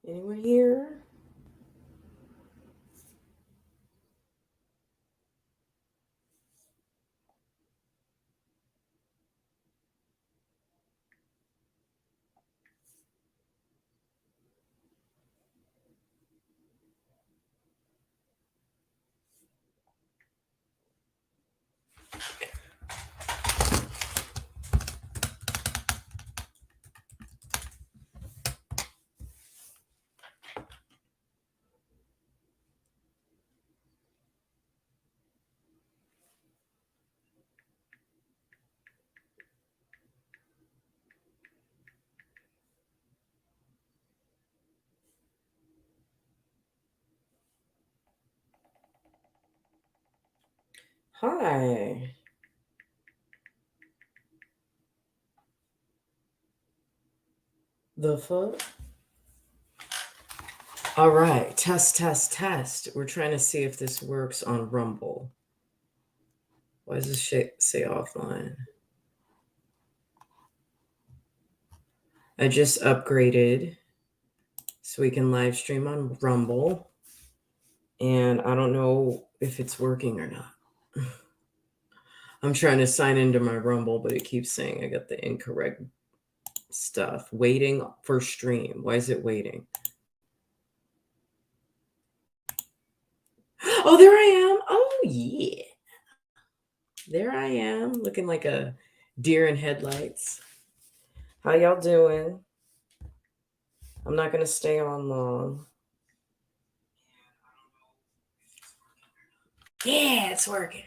Anyone here? Hi. The fuck? All right, test, test, test. We're trying to see if this works on Rumble. Why does this shit say offline? I just upgraded so we can live stream on Rumble. And I don't know if it's working or not. I'm trying to sign into my Rumble, but it keeps saying I got the incorrect stuff. Waiting for stream. Why is it waiting? Oh, there I am. Oh, yeah. There I am, looking like a deer in headlights. How y'all doing? I'm not going to stay on long. Yeah, it's working.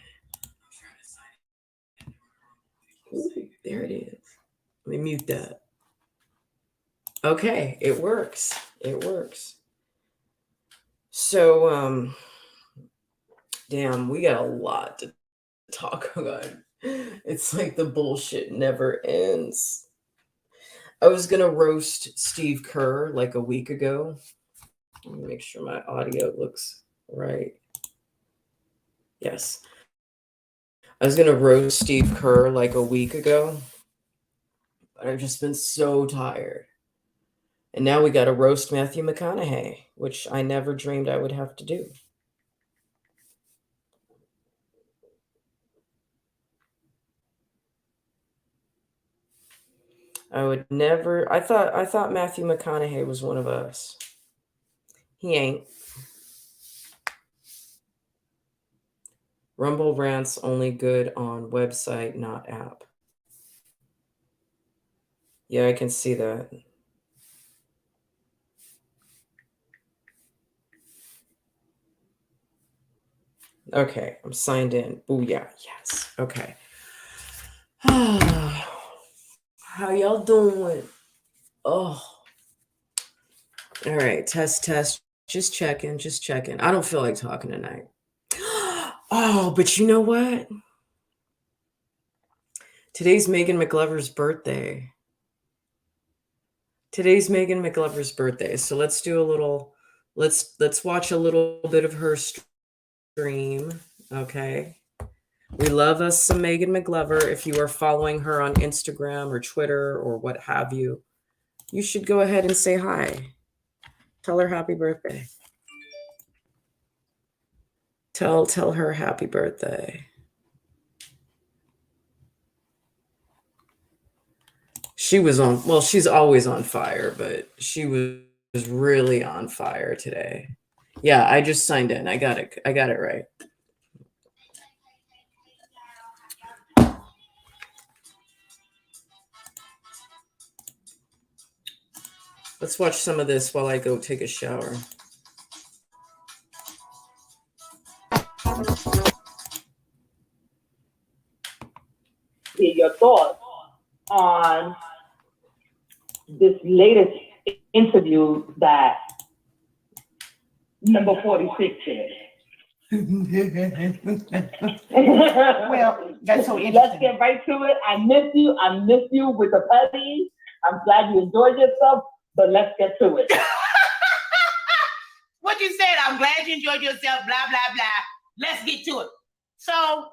Ooh, there it is. Let me mute that. Okay, it works. It works. So, damn, we got a lot to talk about. It's like the bullshit never ends. I was going to roast Steve Kerr like a week ago. Let me make sure my audio looks right. Yes. I was going to roast Steve Kerr like a week ago, but I've just been so tired. And now we got to roast Matthew McConaughey, which I never dreamed I would have to do. I would never. I thought Matthew McConaughey was one of us. He ain't. Rumble rants only good on website, not app. Yeah, I can see that. Okay, I'm signed in. Oh yeah, yes. Okay. How y'all doing? Oh. All right, test, test. Just checking, just checking. I don't feel like talking tonight. Oh, but you know what? Today's Megan McGlover's birthday. Today's Megan McGlover's birthday. So let's do a little, let's watch a little bit of her stream. Okay. We love us some Megan McGlover. If you are following her on Instagram or Twitter or what have you, you should go ahead and say hi. Tell her happy birthday. Tell her happy birthday. She was on, well, she's always on fire, but she was really on fire today. Yeah, I just signed in. I got it right. Let's watch some of this while I go take a shower. Your thoughts on this latest interview that number 46 did. Well, that's so interesting. Let's get right to it. I miss you with the puppies. I'm glad you enjoyed yourself, but let's get to it. What you said, I'm glad you enjoyed yourself, blah, blah, blah. Let's get to it. So,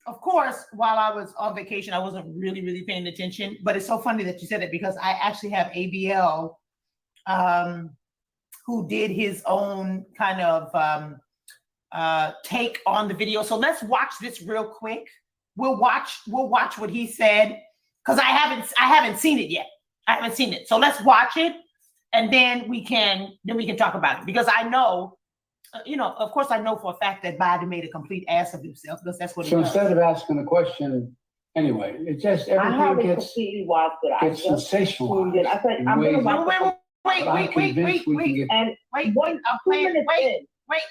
of course, while I was on vacation, I wasn't really paying attention, but it's so funny that you said it because I actually have ABL who did his own kind of take on the video. So let's watch this real quick. We'll watch what he said, because I haven't seen it yet. I haven't seen it. So let's watch it, and then we can talk about it, because I know, of course, I know for a fact that Biden made a complete ass of himself, because that's what he does. So instead of asking the question anyway, it just everything gets sensationalized. I said, I'm going to wait.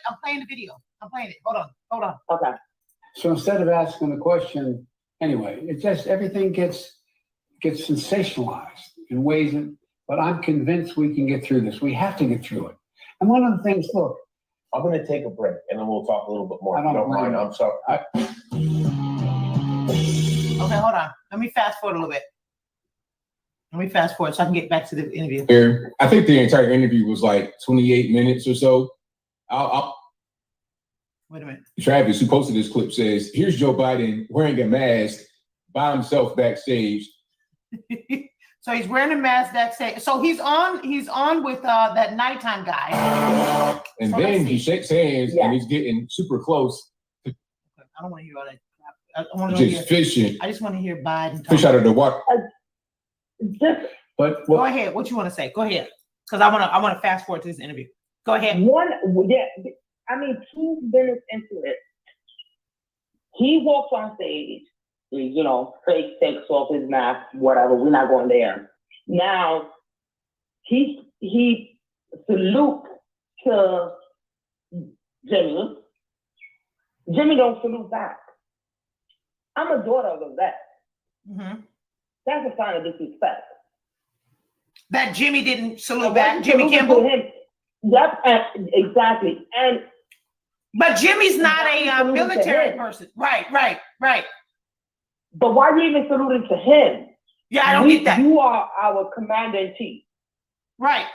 I'm playing the video. I'm playing it. Hold on. Okay. So instead of asking the question anyway, it just everything gets sensationalized in ways that, but I'm convinced we can get through this. We have to get through it. And one of the things, look, I'm going to take a break and then we'll talk a little bit more. I don't mind. I'm sorry. Okay, hold on. Let me fast forward a little bit. Let me fast forward so I can get back to the interview. I think the entire interview was like 28 minutes or so. Wait a minute. Travis, who posted this clip, says, here's Joe Biden wearing a mask by himself backstage. So he's wearing a mask backstage. So he's on with that nighttime guy. And so then he shakes hands and he's getting super close. I don't want to hear all that crap. I want to hear fishing. I just want to hear Biden fish out of the water. But go ahead. What you want to say? Go ahead. Because I want to fast forward to this interview. Go ahead. 2 minutes into it, he walks on stage, fake takes off his mask, whatever, we're not going there. Now, he salutes to Jimmy. Jimmy don't salute back. I'm a daughter of a vet. Mm-hmm. That's a sign of disrespect. That Jimmy didn't salute back, Jimmy Kimball? Yep, exactly. But Jimmy's not a military person. Right. But why are you even saluting to him? Yeah, I don't get that. You are our commander-in-chief. Right.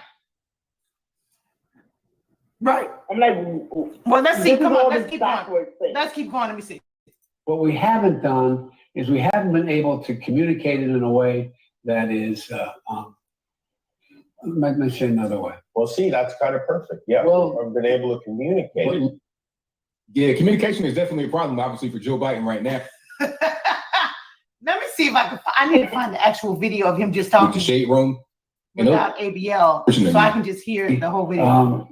I'm like, well, let's see. Come on, let's keep going. Let's keep going. Let me see. what we haven't done is we haven't been able to communicate it in a way that is, let me say another way. Well, see, that's kind of perfect. Yeah, well, I've been able to communicate. Yeah, communication is definitely a problem, obviously, for Joe Biden right now. Let me see if I need to find the actual video of him just talking. With the shade room. Without ABL, so I can just hear the whole video.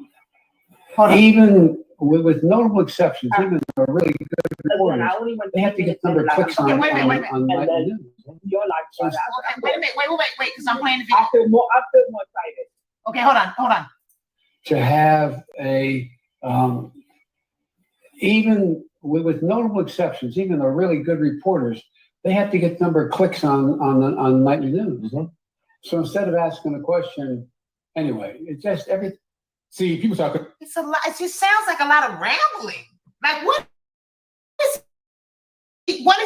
Even with notable exceptions, even a really good reporters, they have to get number of clicks on wait a minute. You're like, okay, wait a minute, wait, because I'm playing the video. I feel more excited. Okay, hold on. To have a, even with notable exceptions, even the really good reporters, they have to get number of clicks on nightly news. Mm-hmm. So instead of asking the question, anyway, it's just everything. See, people talking. It's a lot. It just sounds like a lot of rambling. Like what is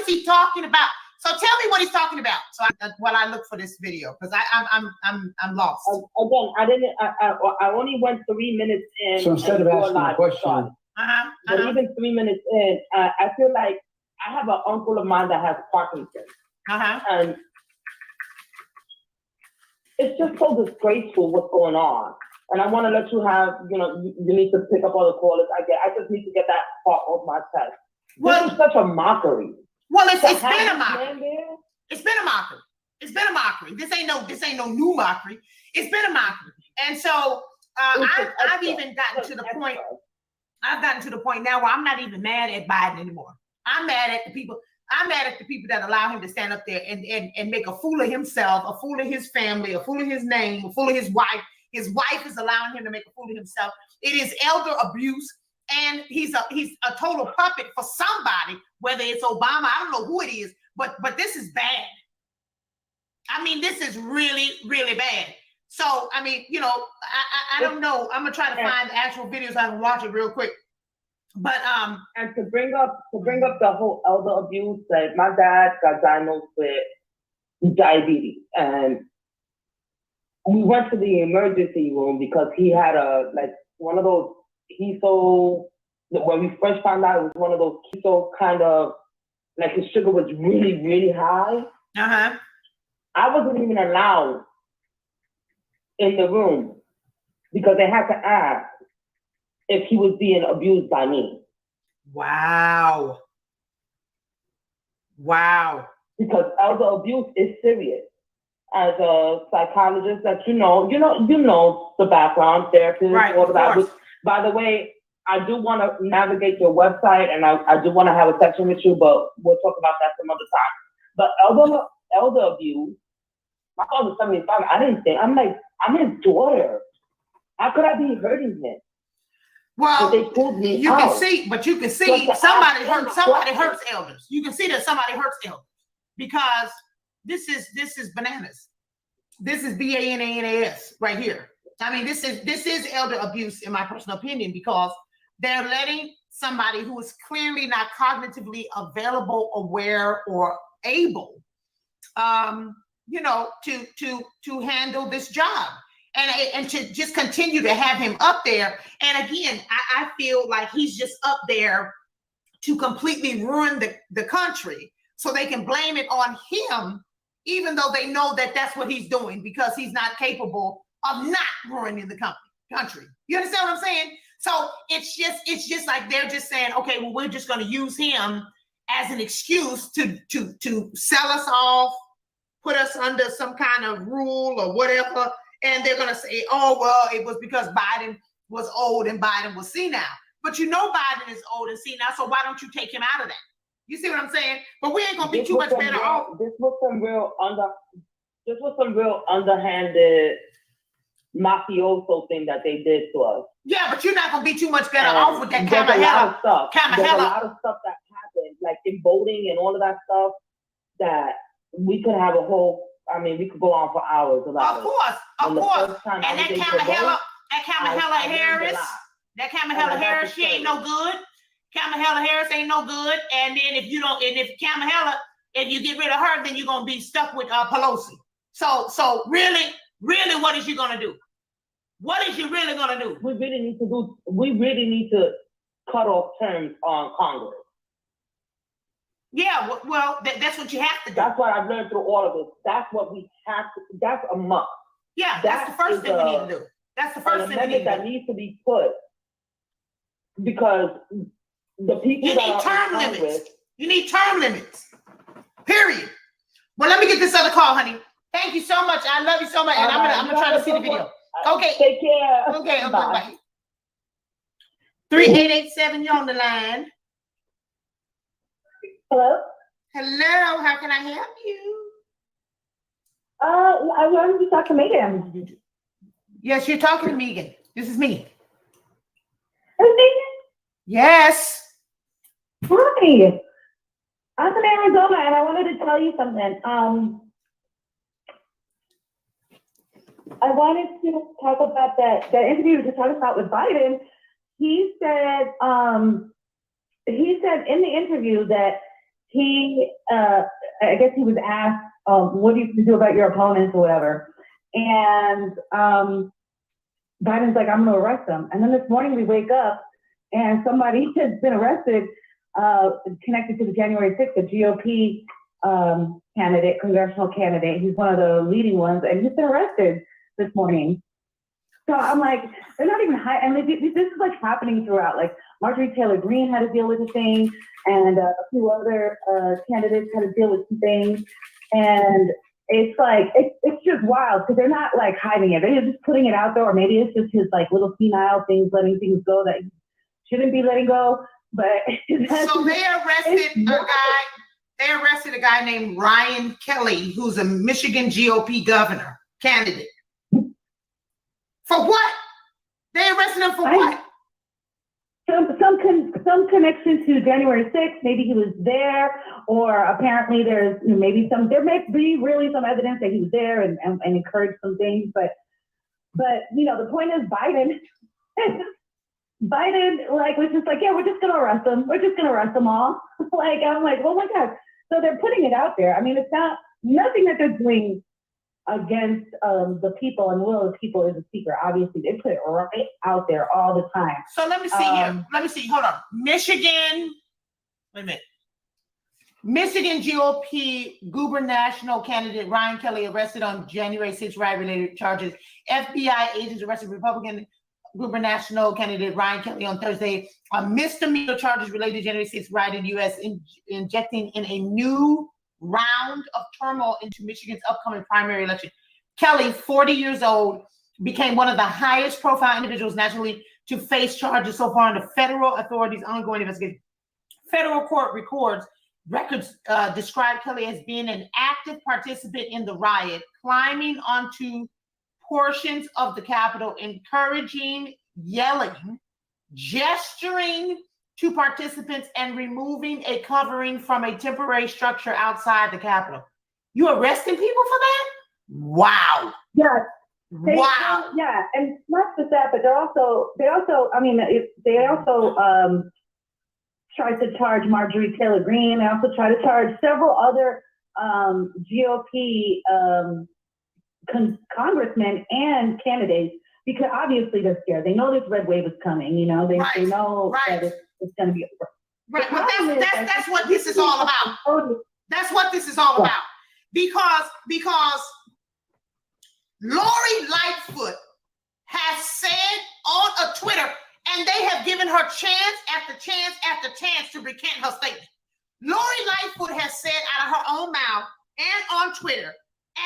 he talking about? So tell me what he's talking about. So while I look for this video, because I'm lost. Again, I only went 3 minutes in. So instead of asking the question, but even 3 minutes in, I feel like I have an uncle of mine that has Parkinson's, and it's just so disgraceful what's going on. And I want to let you have, you need to pick up all the callers I get. I just need to get that part off my chest. Well, this is such a mockery. Well, it's been a mockery. It's been a mockery. It's been a mockery. This ain't no new mockery. It's been a mockery. And so I've even gotten to the point. I've gotten to the point now where I'm not even mad at Biden anymore. I'm mad at the people. I'm mad at the people that allow him to stand up there and make a fool of himself, a fool of his family, a fool of his name, a fool of his wife. His wife is allowing him to make a fool of himself. It is elder abuse, and he's a total puppet for somebody, whether it's Obama, I don't know who it is, but this is bad. I mean, this is really, really bad. So, I mean, I don't know. I'm gonna try to find the actual videos. I can watch it real quick. But and to bring up the whole elder abuse, like my dad got diagnosed with diabetes, and we went to the emergency room because he had one of those keto. When we first found out, it was one of those keto kind of, like his sugar was really, really high. I wasn't even allowed in the room because they had to ask if he was being abused by me. Wow. Wow. Because elder abuse is serious. As a psychologist, that you know the background, therapist, Right, all of of that. course. Which, by the way, I do want to navigate your website, and I do want to have a section with you, but we'll talk about that some other time. But elder abuse, my father's 75. I didn't think, I'm like, I'm his daughter. How could I be hurting him? Well, But they pulled me you out. can see, but you can see But somebody I- hurts elders. You can see that somebody hurts elders because this is bananas. This is BANANAS right here. I mean, this is elder abuse in my personal opinion, because they're letting somebody who is clearly not cognitively available, aware, or able, to handle this job. And to just continue to have him up there. And again, I feel like he's just up there to completely ruin the country so they can blame it on him, even though they know that that's what he's doing, because he's not capable of not ruining the country. You understand what I'm saying? So it's just like they're just saying, okay, well, we're just going to use him as an excuse to sell us off, put us under some kind of rule or whatever. And they're going to say, oh, well, it was because Biden was old and Biden was senile. But you know Biden is old and senile, so why don't you take him out of that? You see what I'm saying? But we ain't going to be too much better off. This was some real underhanded mafioso thing that they did to us. Yeah, but you're not going to be too much better off with that There's a lot of stuff that happened, like in voting and all of that stuff, that we could have a whole, we could go on for hours about it. Of course. And that Kamala Harris, she ain't no good. Kamala Harris ain't no good. And then if you get rid of her, then you're gonna be stuck with Pelosi. So really, what is you gonna do? What is you really gonna do? We really need to cut off terms on Congress. Yeah, well, that's what you have to do. That's what I've learned through all of this. That's what we have to. That's a must. Yeah, that's the first thing we need to do. That's the first thing we need to do. That needs to be put, because the people you need term limits. You need term limits. Period. Well, let me get this other call, honey. Thank you so much. I love you so much, and I'm gonna try to see the video. Okay. Take care. Okay. Bye. 3887, you're on the line. Hello. Hello. How can I help you? I wanted to talk to Megan. Yes, you're talking to Megan. This is me. Megan? Yes. Hi. I'm in Arizona, and I wanted to tell you something. I wanted to talk about that interview we were just talking about with Biden. He said in the interview that I guess he was asked, what do you do about your opponents or whatever? And Biden's like, I'm going to arrest them. And then this morning we wake up and somebody has been arrested connected to the January 6th, the GOP candidate, congressional candidate. He's one of the leading ones, and he's been arrested this morning. So I'm like, they're not even high. And this is like happening throughout. Like Marjorie Taylor Greene had to deal with the thing, and a few other candidates had to deal with some things. And it's like, it's just wild, because they're not like hiding it. They're just putting it out there, or maybe it's just his like little senile things, letting things go that he shouldn't be letting go. But so they arrested a guy named Ryan Kelly, who's a Michigan GOP governor candidate. For what? They arrested him for what? Some connection to January 6th. Maybe he was there, or apparently there may be really some evidence that he was there and encouraged some things. But the point is Biden was just like, yeah, we're just gonna arrest them. We're just gonna arrest them all. I'm like, oh my God. So they're putting it out there. I mean, it's nothing that they're doing against the people and will of the people is a secret. Obviously, they put it right out there all the time. So let me see here. Let me see. Hold on. Michigan. Wait a minute. Michigan GOP gubernatorial candidate Ryan Kelly arrested on January 6 riot-related charges. FBI agents arrested Republican gubernatorial candidate Ryan Kelly on Thursday on misdemeanor charges related to January 6 riot in the U.S., injecting in a new round of turmoil into Michigan's upcoming primary election. Kelly, 40 years old, became one of the highest profile individuals nationally to face charges so far in the federal authorities' ongoing investigation. Federal court records describe Kelly as being an active participant in the riot, climbing onto portions of the Capitol, encouraging, yelling, gesturing to participants, and removing a covering from a temporary structure outside the Capitol. You arresting people for that? Wow. Yeah. Wow. Yeah, and not just that, but they also tried to charge Marjorie Taylor Greene. They also tried to charge several other GOP congressmen and candidates, because obviously they're scared. They know this red wave is coming. You know, they know that it's going to be. Right, but that's what this is all about. That's what this is all about. Because Lori Lightfoot has said on a Twitter, and they have given her chance after chance after chance to recant her statement. Lori Lightfoot has said out of her own mouth and on Twitter,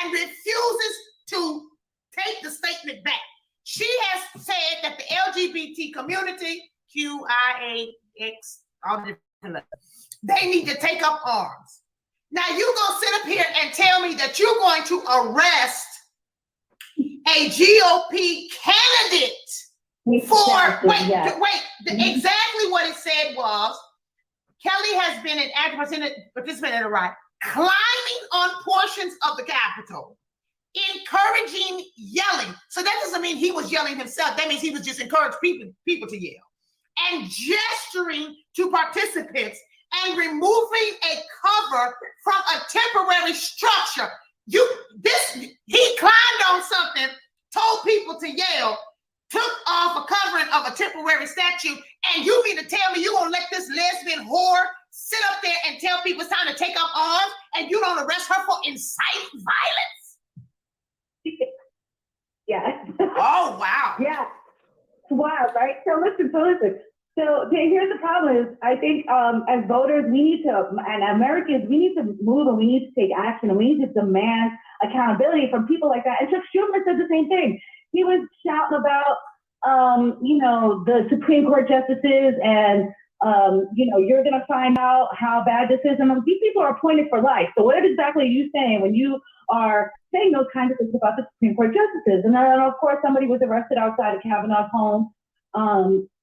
and refuses to take the statement back. She has said that the LGBT community, QIAX, all the different, they need to take up arms. Now you gonna sit up here and tell me that you're going to arrest a GOP candidate for exactly what it said was Kelly has been an active participant in a riot, climbing on portions of the Capitol, encouraging yelling. So that doesn't mean he was yelling himself. That means he was just encouraging people to yell, and gesturing to participants and removing a cover from a temporary structure. He climbed on something, told people to yell, took off a covering of a temporary statue, and you mean to tell me you're gonna let this lesbian whore sit up there and tell people it's time to take up arms, and you don't arrest her for inciting violence? Yeah. Oh, wow. Yeah. It's wild, right? So listen. So here's the problem is, I think as voters, we need to, and Americans, we need to move, and we need to take action, and we need to demand accountability from people like that. And Chuck Schumer said the same thing. He was shouting about, the Supreme Court justices, and, you're going to find out how bad this is. And these people are appointed for life. So what exactly are you saying when you are saying those kinds of things about the Supreme Court justices? And then, of course, somebody was arrested outside of Kavanaugh's home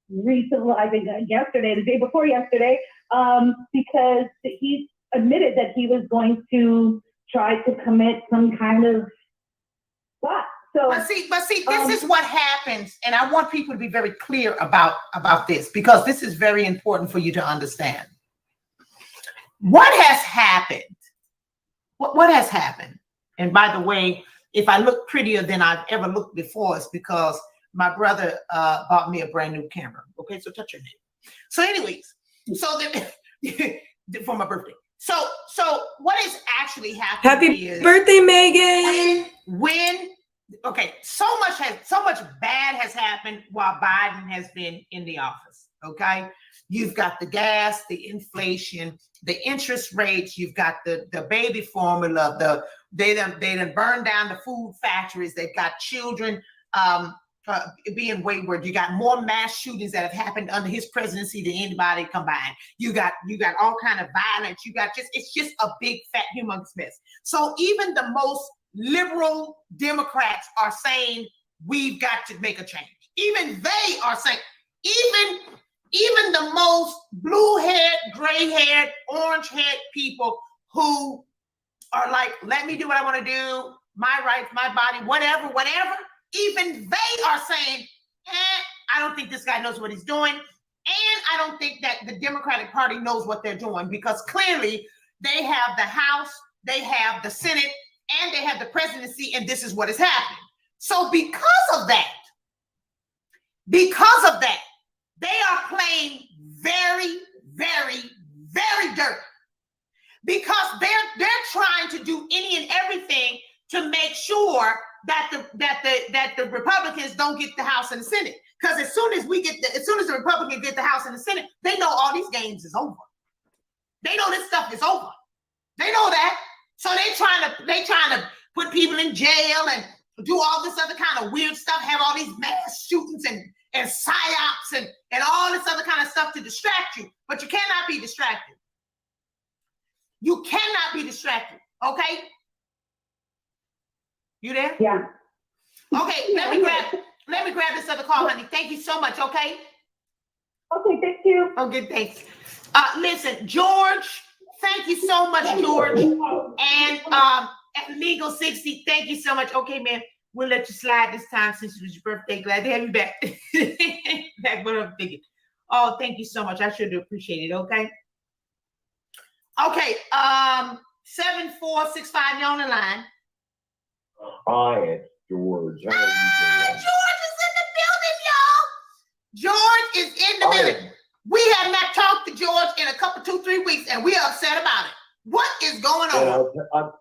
recently, I think yesterday, the day before yesterday, because he admitted that he was going to try to commit some kind of plot. So, but see, this is what happens, and I want people to be very clear about this, because this is very important for you to understand. What has happened? What has happened? And by the way, if I look prettier than I've ever looked before, it's because my brother bought me a brand new camera. Okay, so touch your name. So, anyways, so then for my birthday. So what is actually happening? Happy birthday, Megan! Okay, so much bad has happened while Biden has been in the office. Okay, you've got the gas, the inflation, the interest rates. You've got the baby formula. They done burned down the food factories. They've got children being wayward. You got more mass shootings that have happened under his presidency than anybody combined. You got all kind of violence. It's just a big fat humongous mess. So even the most liberal Democrats are saying we've got to make a change. Even they are saying, even the most blue-haired, gray-haired, orange-haired people who are like, let me do what I want to do, my rights, my body, whatever. Even they are saying, I don't think this guy knows what he's doing. And I don't think that the Democratic Party knows what they're doing, because clearly they have the House, they have the Senate, and they have the presidency, and this is what is happening. So because of that, they are playing very, very, very dirty. because they're trying to do any and everything to make sure that the Republicans don't get the House and the Senate. Because as soon as the Republicans get the House and the Senate, they know all these games is over. They know this stuff is over. They know that. So they trying to put people in jail and do all this other kind of weird stuff, have all these mass shootings and psyops and all this other kind of stuff to distract you. But you cannot be distracted. You cannot be distracted. Okay? You there? Yeah. Okay, let me grab this other call, honey. Thank you so much, okay? Okay, thank you. Okay, thanks. Listen, George, thank you so much, George. And Legal 60, thank you so much. Okay, man, we'll let you slide this time since it was your birthday. Glad to have you back. Back what I'm thinking. Oh, thank you so much. I should appreciate it, okay? Okay, 7465, you're on the line. Hi, it's George. How are you doing? George is in the building, y'all. George is in the building. We have not talked to George in a couple, 2-3 weeks, and we're upset about it. What is going on?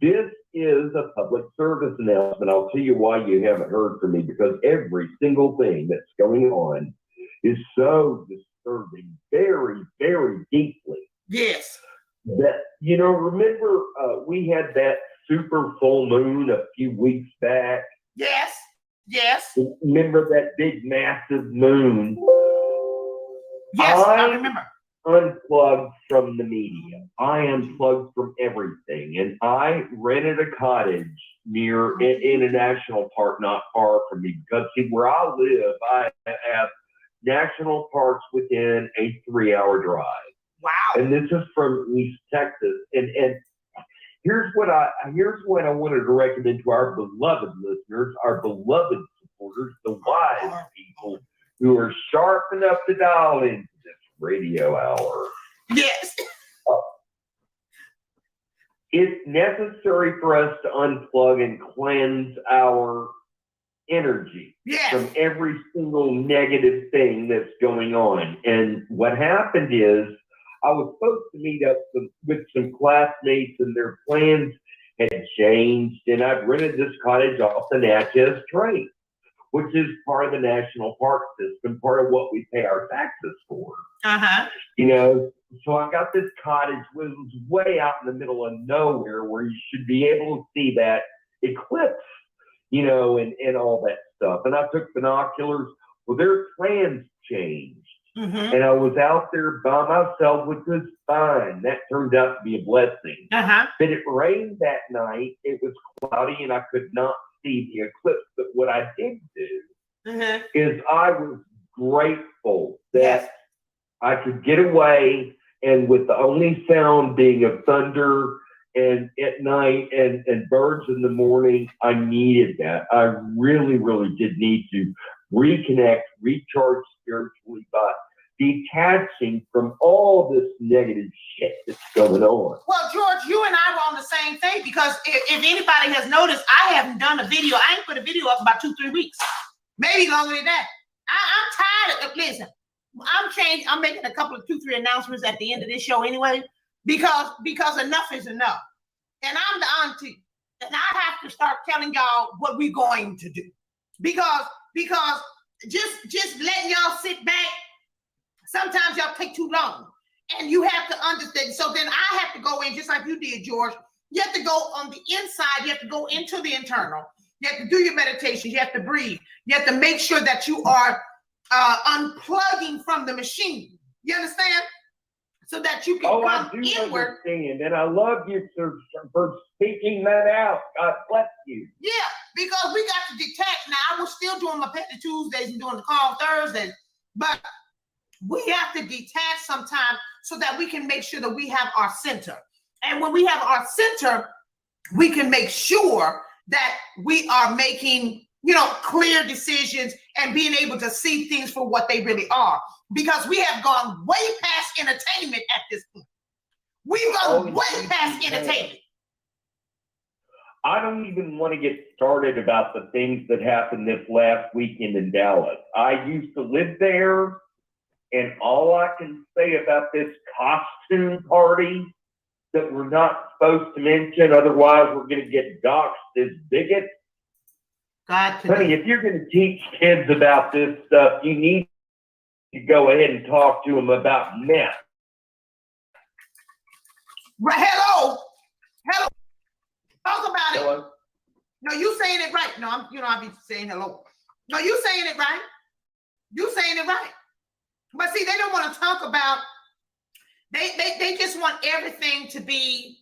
This is a public service announcement. I'll tell you why you haven't heard from me, because every single thing that's going on is so disturbing, very, very deeply. Yes. That, remember we had that super full moon a few weeks back? Yes. Yes. Remember that big, massive moon? Yes, I remember. Unplugged from the media. I unplugged from everything, and I rented a cottage near in a national park not far from me, because see, where I live, I have national parks within a 3-hour drive. Wow. And this is from East Texas, and here's what I wanted to recommend to our beloved listeners, our beloved supporters, the wise people who are sharp enough to dial into this radio hour. Yes. It's necessary for us to unplug and cleanse our energy from every single negative thing that's going on. And what happened is, I was supposed to meet up with some classmates, and their plans had changed, and I'd rented this cottage off the Natchez Trace, which is part of the national park system, part of what we pay our taxes for. Uh-huh. So I got this cottage, which was way out in the middle of nowhere, where you should be able to see that eclipse, and all that stuff. And I took binoculars. Well, their plans changed. Mm-hmm. And I was out there by myself, which was fine. That turned out to be a blessing. Uh-huh. But it rained that night. It was cloudy, and I could not see the eclipse. But what I did do is I was grateful that I could get away, and with the only sound being of thunder and at night and birds in the morning, I needed that. I really, really did need to reconnect, recharge spiritually by detaching from all this negative shit that's going on. Well, George, you and I were on the same thing, because if anybody has noticed, I haven't done a video. I ain't put a video up about 2-3 weeks, maybe longer than that. I'm tired of, listen, I'm making a couple of 2-3 announcements at the end of this show anyway, because enough is enough. And I'm the auntie, and I have to start telling y'all what we're going to do, because just letting y'all sit back, sometimes y'all take too long, and you have to understand. So then I have to go in, just like you did, George. You have to go on the inside. You have to go into the internal. You have to do your meditation. You have to breathe. You have to make sure that you are unplugging from the machine. You understand? So that you can come inward. Understand, and I love you for speaking that out. God bless you. Yeah, because we got to detach. Now, I was still doing my Petty Tuesdays and doing the call Thursdays, but we have to detach sometimes so that we can make sure that we have our center. And when we have our center, we can make sure that we are making, clear decisions and being able to see things for what they really are. Because we have gone way past entertainment at this point. We've gone way past entertainment. I don't even want to get started about the things that happened this last weekend in Dallas. I used to live there, and all I can say about this costume party that we're not supposed to mention, otherwise we're going to get doxxed as bigots. God, Honey, if you're going to teach kids about this stuff, you need to go ahead and talk to them about meth. Right, hello. Talk about it. Hello? No, you saying it right. No, I'll be saying hello. No, you saying it right. You saying it right. But see, they don't want to talk about. They just want everything to be,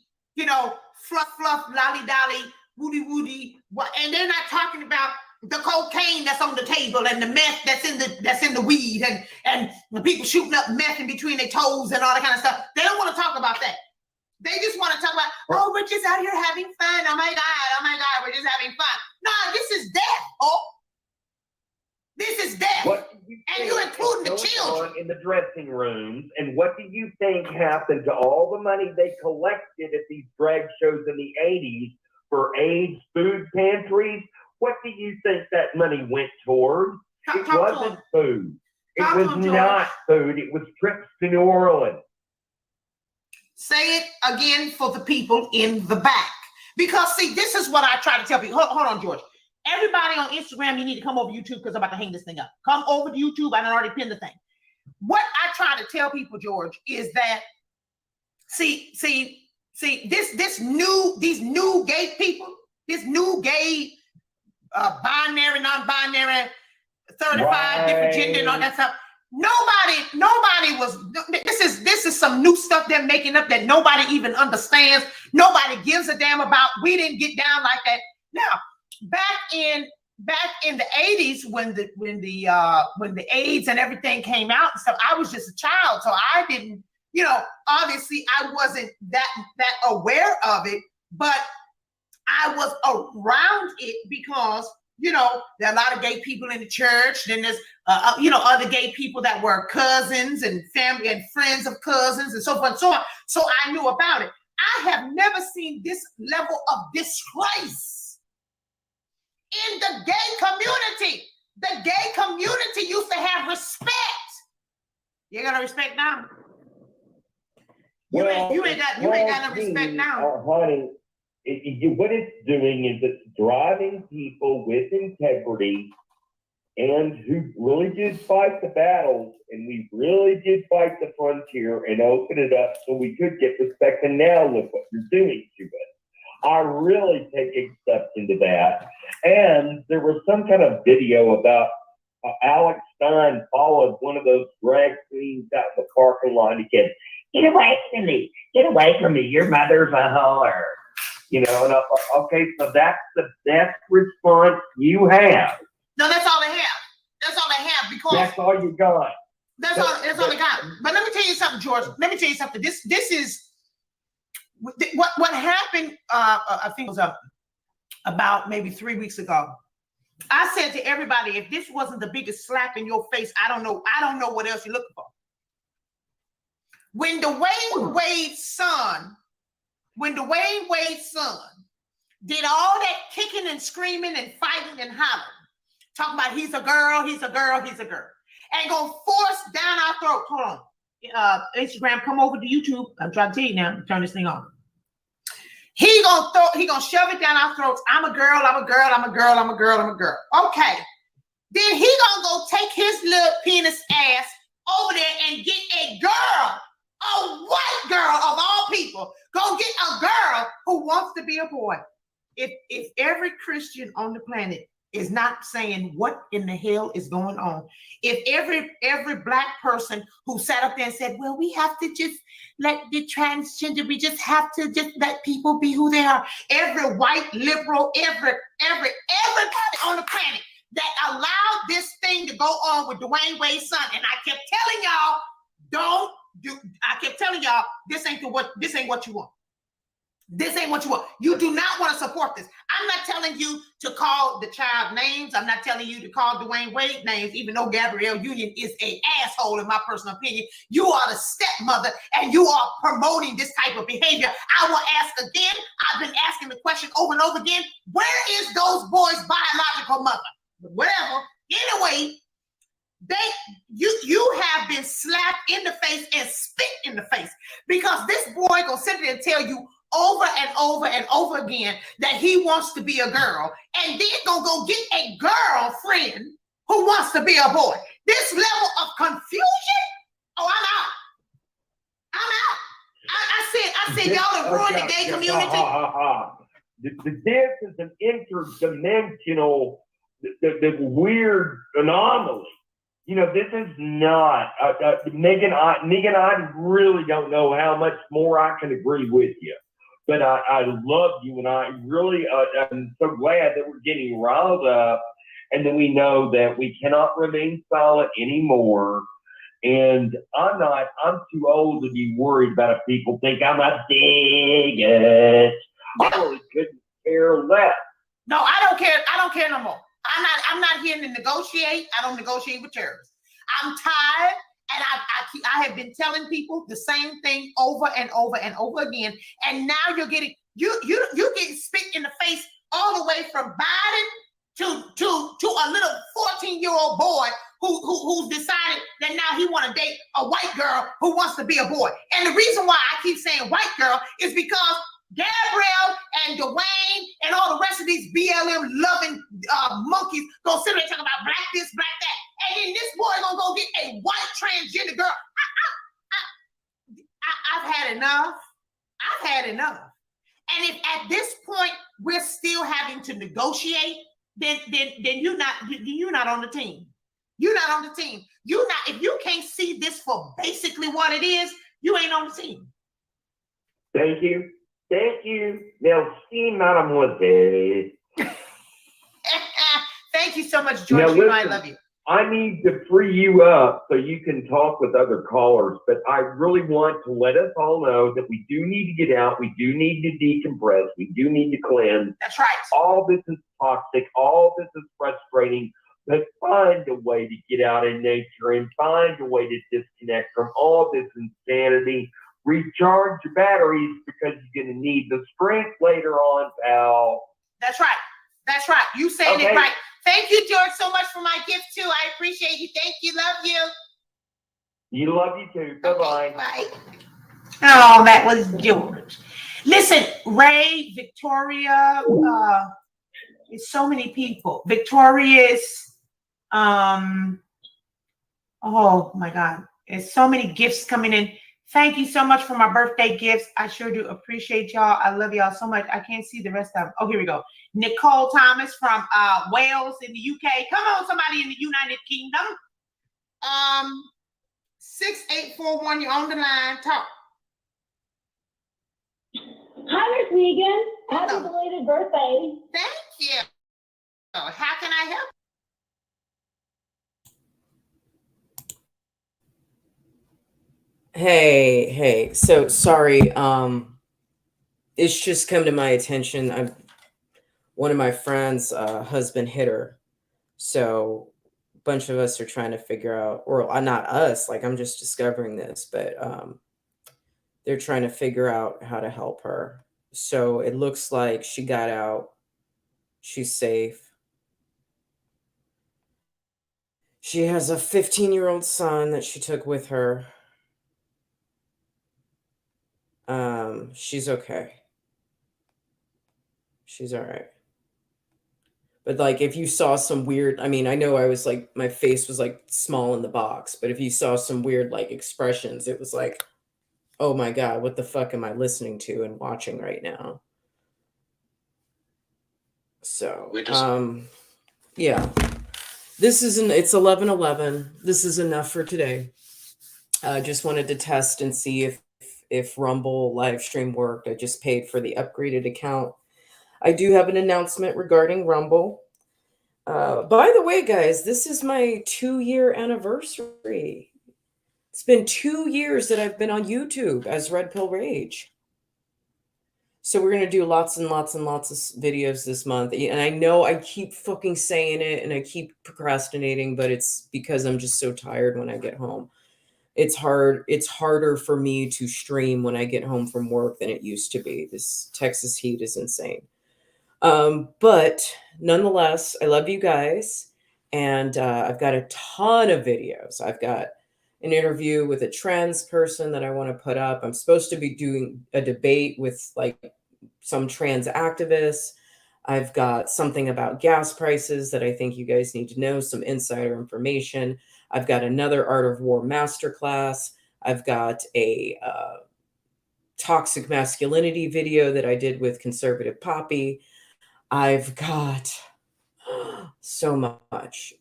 fluff, lolly-dolly, woody. And they're not talking about the cocaine that's on the table and the meth that's in the weed and the people shooting up meth in between their toes and all that kind of stuff. They don't want to talk about that. They just want to talk about, oh, we're just out here having fun. Oh my God, we're just having fun. No, this is death, oh. This is death. And you including the children. In the dressing rooms, and what do you think happened to all the money they collected at these drag shows in the 80s for AIDS food pantries? What do you think that money went toward? It wasn't food. It was not food. It was trips to New Orleans. Say it again for the people in the back. Because, see, this is what I try to tell people. Hold on, George. Everybody on Instagram, you need to come over YouTube because I'm about to hang this thing up. Come over to YouTube. I done already pinned the thing. What I try to tell people, George, is that, these new gay people, this new gay binary, non-binary, 35 different gender and all that stuff. Nobody was. This is some new stuff they're making up that nobody even understands. Nobody gives a damn about. We didn't get down like that. Now, back in the 80s, when the AIDS and everything came out and stuff, I was just a child, so I didn't. Obviously, I wasn't that aware of it, but I was around it because. There are a lot of gay people in the church. Then there's, other gay people that were cousins and family and friends of cousins and so forth and so on. So I knew about it. I have never seen this level of disgrace in the gay community. The gay community used to have respect. You got to respect now. You ain't got no respect now. Honey, what it's doing is it's driving people with integrity and who really did fight the battles, and we really did fight the frontier and open it up so we could get respect. And now look what you're doing to it. I really take exception to that. And there was some kind of video about Alex Stein followed one of those drag queens out in the parking lot and he said, "Get away from me! Get away from me! Your mother's a whore." Okay, so that's the best response you have. No, that's all they have. That's all they have because that's all you got. That's all they got. But let me tell you something, George. Let me tell you something. This is what happened. I think it was about maybe 3 weeks ago. I said to everybody, if this wasn't the biggest slap in your face, I don't know what else you're looking for. When Dwayne Wade's son did all that kicking and screaming and fighting and hollering, talking about he's a girl, and gonna force down our throat. Hold on, Instagram, come over to YouTube. I'm trying to tell you now. Turn this thing on. He gonna shove it down our throats. I'm a girl. Okay, then he gonna go take his little penis ass over there and get a girl. A white girl of all people, go get a girl who wants to be a boy. If every Christian on the planet is not saying what in the hell is going on, if every black person who sat up there and said, well, we have to just let the transgender, we just have to just let people be who they are, every white liberal, everybody on the planet that allowed this thing to go on with Dwayne Wade's son, and I kept telling y'all, I kept telling y'all, this ain't what you want. This ain't what you want. You do not want to support this. I'm not telling you to call the child names. I'm not telling you to call Dwayne Wade names, even though Gabrielle Union is an asshole in my personal opinion. You are the stepmother and you are promoting this type of behavior. I will ask again. I've been asking the question over and over again. Where is those boys' biological mother? Whatever. Anyway, you have been slapped in the face and spit in the face because this boy gonna sit there and tell you over and over and over again that he wants to be a girl, and then gonna go get a girlfriend who wants to be a boy. This level of confusion, oh, I'm out. I said y'all have ruined the gay community. This is an interdimensional, the weird anomaly. You know, this is not, Megan, I really don't know how much more I can agree with you. But I love you, and I really, I'm so glad that we're getting riled up, and then we know that we cannot remain silent anymore. And I'm too old to be worried about if people think I'm a bigot. I really couldn't care less. No, I don't care. I don't care no more. I'm not here to negotiate. I don't negotiate with terrorists. I'm tired, and I have been telling people the same thing over and over and over again. And now you're getting you getting spit in the face all the way from Biden to a little 14-year-old boy who's decided that now he want to date a white girl who wants to be a boy. And the reason why I keep saying white girl is because Gabrielle and Dwayne and all the rest of these BLM loving monkeys gonna sit there and talk about black this, black that, and then this boy gonna go get a white transgender girl. I've had enough. I've had enough. And if at this point we're still having to negotiate, then you're not on the team. You're not on the team. You're not. If you can't see this for basically what it is, you ain't on the team. Thank you. Thank you. Merci, mademoiselle. Thank you so much, George. Now, listen, I love you. I need to free you up so you can talk with other callers, but I really want to let us all know that we do need to get out. We do need to decompress. We do need to cleanse. That's right. All this is toxic. All this is frustrating. But find a way to get out in nature and find a way to disconnect from all this insanity. Recharge your batteries because you're going to need the strength later on, pal. That's right. That's right. You saying it right. Thank you, George, so much for my gift, too. I appreciate you. Thank you. Love you. You love you, too. Bye-bye. Okay, bye. Oh, that was George. Listen, Ray, Victoria, it's so many people. Victoria's, oh, my God. There's so many gifts coming in. Thank you so much for my birthday gifts. I sure do appreciate y'all. I love y'all so much. I can't see the rest of them. Oh, here we go. Nicole Thomas from Wales in the UK. Come on, somebody in the United Kingdom. 6841, you're on the line. Talk. Hi, Miss Megan. Happy belated birthday. Thank you. How can I help? Hey, so sorry. It's just come to my attention. One of my friends' husband hit her. So a bunch of us are trying to figure out, or not us, like I'm just discovering this, but they're trying to figure out how to help her. So it looks like she got out. She's safe. She has a 15-year-old son that she took with her. She's okay. She's all right. But like, if you saw some weird, I mean, I know I was like, my face was like small in the box, but if you saw some weird like expressions, it was like, oh my God, what the fuck am I listening to and watching right now? So, yeah, it's 11:11. This is enough for today. I just wanted to test and see if Rumble live stream worked. I just paid for the upgraded account. I do have an announcement regarding Rumble. By the way, guys, this is my 2-year anniversary. It's been 2 years that I've been on YouTube as Red Pill Rage. So we're going to do lots and lots and lots of videos this month. And I know I keep fucking saying it and I keep procrastinating, but it's because I'm just so tired when I get home. It's harder for me to stream when I get home from work than it used to be. This Texas heat is insane. But nonetheless, I love you guys. And I've got a ton of videos. I've got an interview with a trans person that I want to put up. I'm supposed to be doing a debate with like some trans activists. I've got something about gas prices that I think you guys need to know, some insider information. I've got another Art of War masterclass. I've got a toxic masculinity video that I did with conservative Poppy. I've got so much.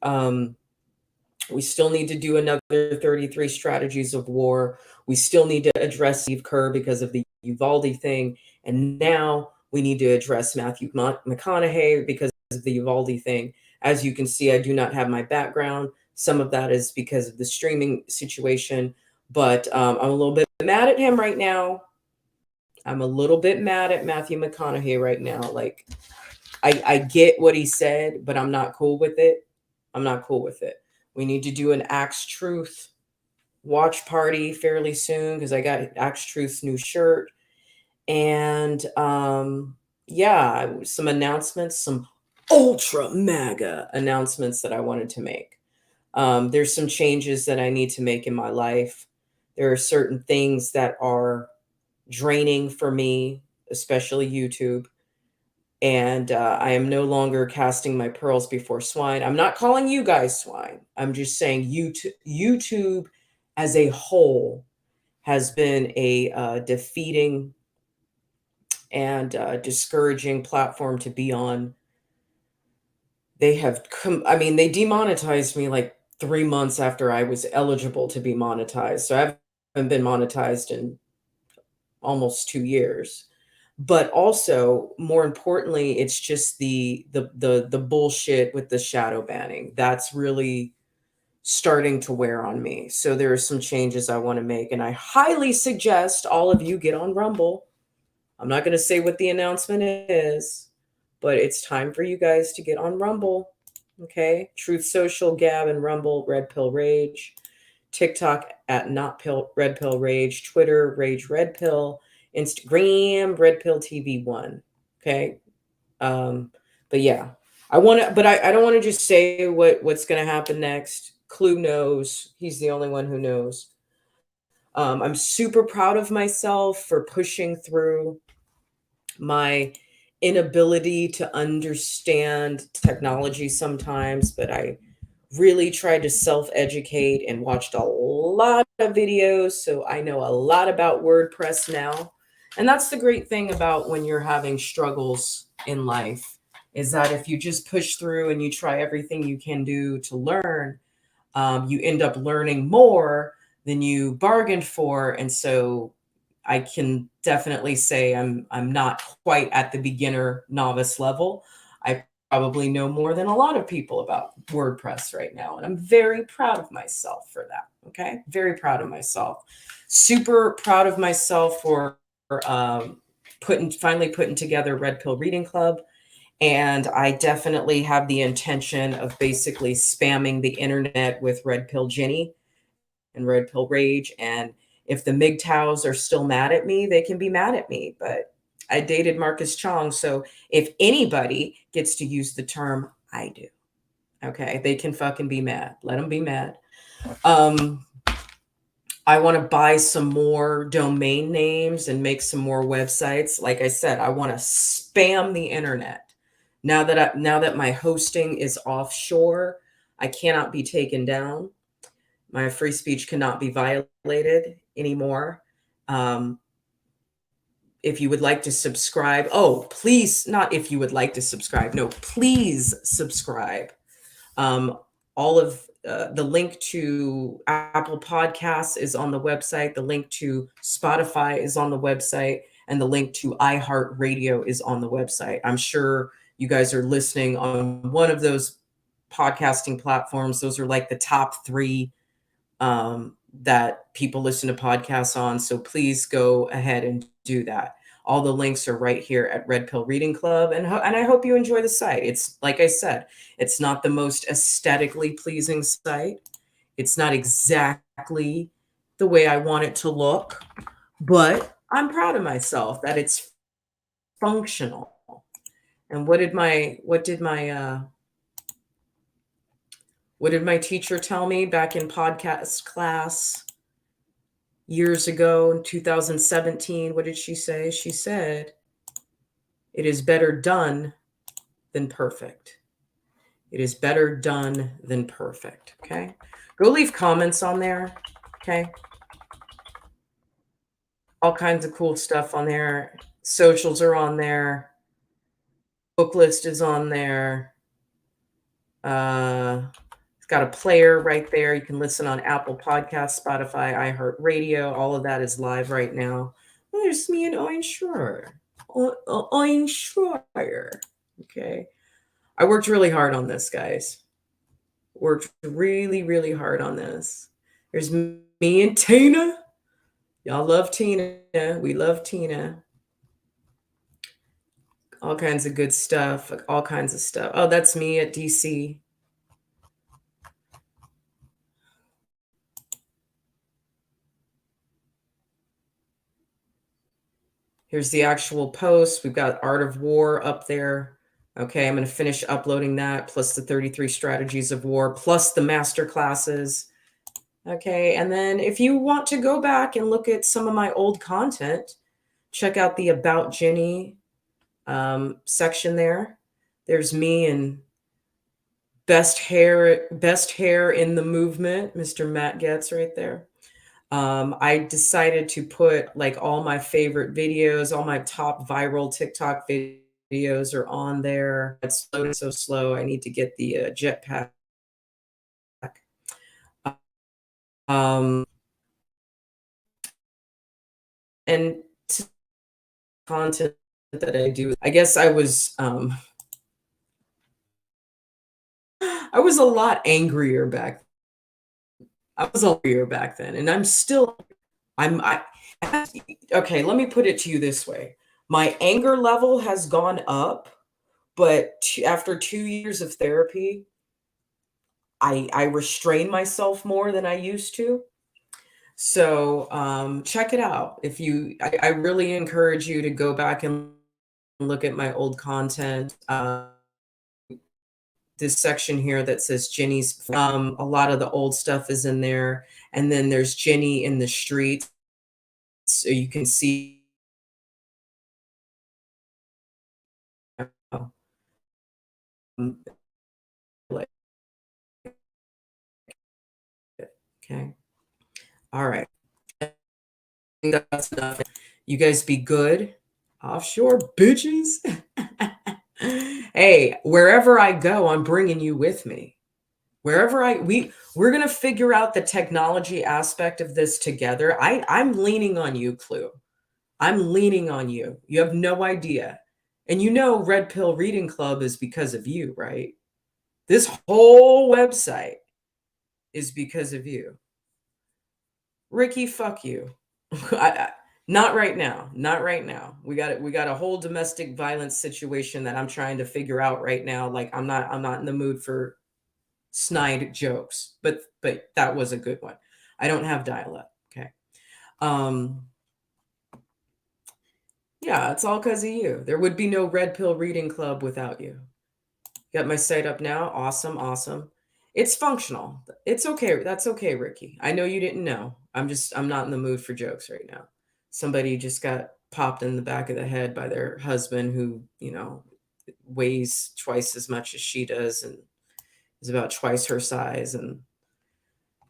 We still need to do another 33 strategies of war. We still need to address Steve Kerr because of the Uvalde thing. And now we need to address Matthew McConaughey because of the Uvalde thing. As you can see, I do not have my background. Some of that is because of the streaming situation, but I'm a little bit mad at him right now. I'm a little bit mad at Matthew McConaughey right now. Like, I get what he said, but I'm not cool with it. I'm not cool with it. We need to do an Axe Truth watch party fairly soon because I got Axe Truth's new shirt. And yeah, some announcements, some ultra MAGA announcements that I wanted to make. There's some changes that I need to make in my life. There are certain things that are draining for me, especially YouTube. And I am no longer casting my pearls before swine. I'm not calling you guys swine. I'm just saying YouTube as a whole has been a defeating and discouraging platform to be on. They have they demonetized me like 3 months after I was eligible to be monetized. So I haven't been monetized in almost 2 years. But also, more importantly, it's just the bullshit with the shadow banning. That's really starting to wear on me. So there are some changes I want to make, and I highly suggest all of you get on Rumble. I'm not going to say what the announcement is, but it's time for you guys to get on Rumble. Okay? Truth Social, Gab, and Rumble, Red Pill Rage. TikTok at Not Pill Red Pill Rage, Twitter Rage Red Pill, Instagram Red Pill TV1. Okay, but yeah, I want to, but I don't want to just say what's going to happen next. Clue knows; he's the only one who knows. I'm super proud of myself for pushing through my inability to understand technology sometimes, but I really tried to self-educate and watched a lot of videos. So I know a lot about WordPress now. And that's the great thing about when you're having struggles in life, is that if you just push through and you try everything you can do to learn, you end up learning more than you bargained for. And so I can definitely say I'm not quite at the beginner novice level. I probably know more than a lot of people about WordPress right now. And I'm very proud of myself for that. Okay. Very proud of myself. Super proud of myself for finally putting together Red Pill Reading Club. And I definitely have the intention of basically spamming the internet with Red Pill Jenny and Red Pill Rage. And if the MGTOWs are still mad at me, they can be mad at me. But I dated Marcus Chong. So if anybody gets to use the term, I do. Okay. They can fucking be mad. Let them be mad. I want to buy some more domain names and make some more websites. Like I said, I want to spam the internet. Now that my hosting is offshore, I cannot be taken down. My free speech cannot be violated anymore. If you would like to subscribe, please, not if you would like to subscribe. No, please subscribe. All of the link to Apple Podcasts is on the website. The link to Spotify is on the website. And the link to iHeartRadio is on the website. I'm sure you guys are listening on one of those podcasting platforms. Those are like the top 3 that people listen to podcasts on. So please go ahead and do that. All the links are right here at Red Pill Reading Club. And I hope you enjoy the site. It's, like I said, it's not the most aesthetically pleasing site. It's not exactly the way I want it to look, but I'm proud of myself that it's functional. And what did my What did my teacher tell me back in podcast class years ago in 2017? What did she say? She said, it is better done than perfect. It is better done than perfect. Okay. Go leave comments on there. Okay. All kinds of cool stuff on there. Socials are on there. Book list is on there. It's got a player right there. You can listen on Apple Podcasts, Spotify, iHeartRadio. All of that is live right now. Well, there's me and Owen Schroer. Owen Schroer. Okay. I worked really hard on this, guys. Worked really, really hard on this. There's me and Tina. Y'all love Tina. We love Tina. All kinds of good stuff. All kinds of stuff. Oh, that's me at DC. Here's the actual post. We've got Art of War up there. Okay, I'm going to finish uploading that, plus the 33 strategies of war, plus the master classes. Okay, and then if you want to go back and look at some of my old content, check out the About Jenny section there. There's me and best hair in the movement, Mr. Matt Getz right there. I decided to put like all my favorite videos, all my top viral TikTok videos are on there. It's loading so slow. I need to get the jetpack. And content that I do, I guess I was a lot angrier back. I was angrier back then, and I'm still. Okay, let me put it to you this way. My anger level has gone up, but after 2 years of therapy, I restrain myself more than I used to. So check it out. I really encourage you to go back and look at my old content. This section here that says Jenny's, a lot of the old stuff is in there. And then there's Jenny in the streets. So you can see. Okay. All right. I think that's enough. You guys be good. Offshore bitches. Hey, wherever I go, I'm bringing you with me. We're going to figure out the technology aspect of this together. I'm leaning on you, Clue. I'm leaning on you. You have no idea. And you know Red Pill Reading Club is because of you, right? This whole website is because of you. Ricky, fuck you. Not right now. Not right now. We got a whole domestic violence situation that I'm trying to figure out right now. Like I'm not in the mood for snide jokes, but that was a good one. I don't have dial-up. Okay. Yeah, it's all because of you. There would be no Red Pill Reading Club without you. Got my site up now. Awesome. Awesome. It's functional. It's okay. That's okay, Ricky. I know you didn't know. I'm not in the mood for jokes right now. Somebody just got popped in the back of the head by their husband who, weighs twice as much as she does and is about twice her size. And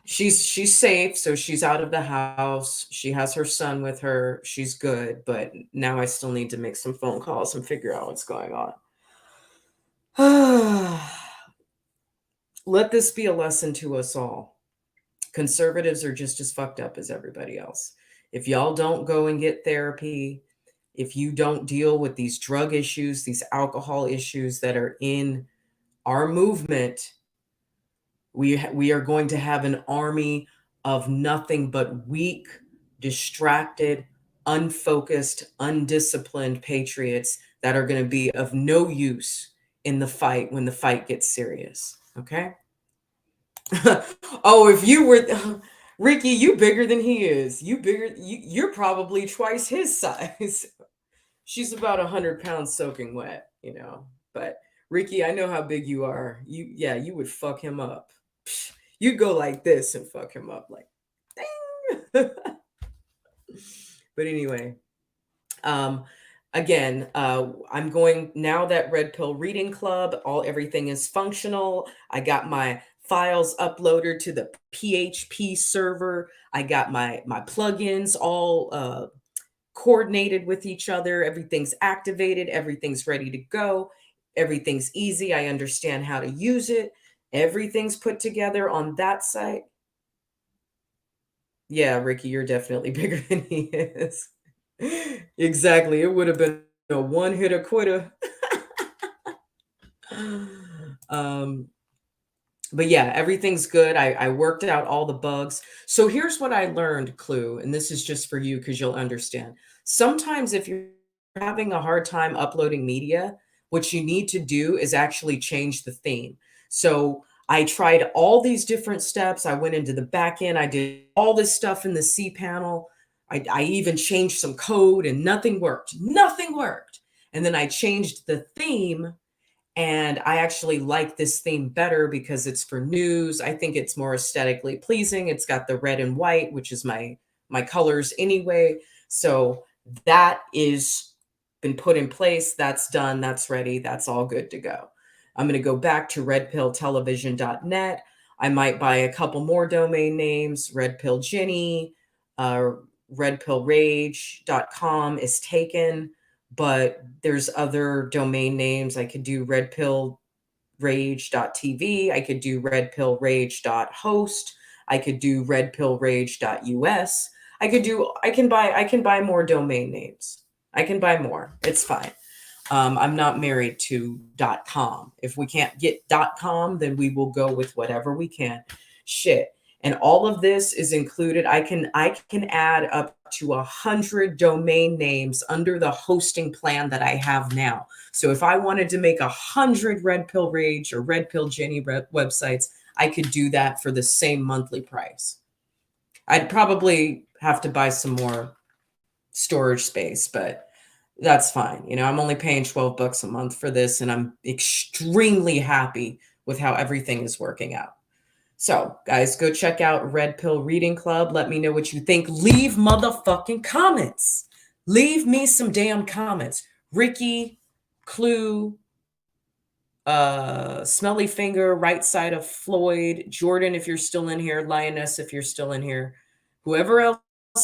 she's safe. So she's out of the house. She has her son with her. She's good. But now I still need to make some phone calls and figure out what's going on. Let this be a lesson to us all. Conservatives are just as fucked up as everybody else. If y'all don't go and get therapy, if you don't deal with these drug issues, these alcohol issues that are in our movement, we are going to have an army of nothing but weak, distracted, unfocused, undisciplined patriots that are going to be of no use in the fight when the fight gets serious. Okay? Oh, if you were Ricky, you bigger than he is. You're probably twice his size. She's about 100 pounds soaking wet, But Ricky, I know how big you are. You would fuck him up. you'd go like this and fuck him up like, ding. But anyway, again, I'm going now that Red Pill Reading Club, everything is functional. I got my files uploaded to the PHP server. I got my plugins all coordinated with each other. Everything's activated. Everything's ready to go. Everything's easy. I understand how to use it. Everything's put together on that site. Yeah, Ricky, you're definitely bigger than he is. Exactly. It would have been a one-hitter quitter. But yeah, everything's good. I worked out all the bugs. So here's what I learned, Clue, and this is just for you because you'll understand. Sometimes if you're having a hard time uploading media, what you need to do is actually change the theme. So I tried all these different steps. I went into the back end. I did all this stuff in the cPanel. I even changed some code and nothing worked. Nothing worked. And then I changed the theme. And I actually like this theme better because it's for news. I think it's more aesthetically pleasing. It's got the red and white, which is my colors anyway. So that is been put in place. That's done. That's ready. That's all good to go. I'm going to go back to redpilltelevision.net. I might buy a couple more domain names. Red Pill Jenny, redpillrage.com is taken. But there's other domain names. I could do redpillrage.tv. I could do redpillrage.host. I could do redpillrage.us. I can buy more domain names. I can buy more. It's fine. I'm not married to .com. If we can't get .com, then we will go with whatever we can. Shit. And all of this is included. I can add up to 100 domain names under the hosting plan that I have now. So if I wanted to make 100 Red Pill Rage or Red Pill Jenny websites, I could do that for the same monthly price. I'd probably have to buy some more storage space, but that's fine. You know, I'm only paying $12 a month for this, and I'm extremely happy with how everything is working out. So, guys, go check out Red Pill Reading Club. Let me know what you think. Leave motherfucking comments. Leave me some damn comments. Ricky, Clue, Smelly Finger, Right Side of Floyd, Jordan, if you're still in here, Lioness, if you're still in here, whoever else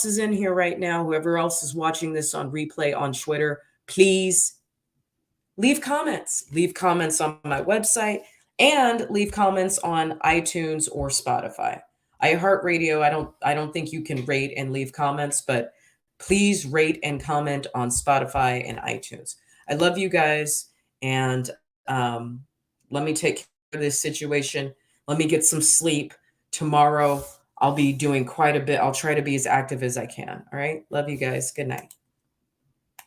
is in here right now, whoever else is watching this on replay on Twitter, please leave comments. Leave comments on my website. And leave comments on iTunes or Spotify. iHeartRadio, I don't think you can rate and leave comments, but please rate and comment on Spotify and iTunes. I love you guys, and let me take care of this situation. Let me get some sleep. Tomorrow, I'll be doing quite a bit. I'll try to be as active as I can. All right? Love you guys. Good night.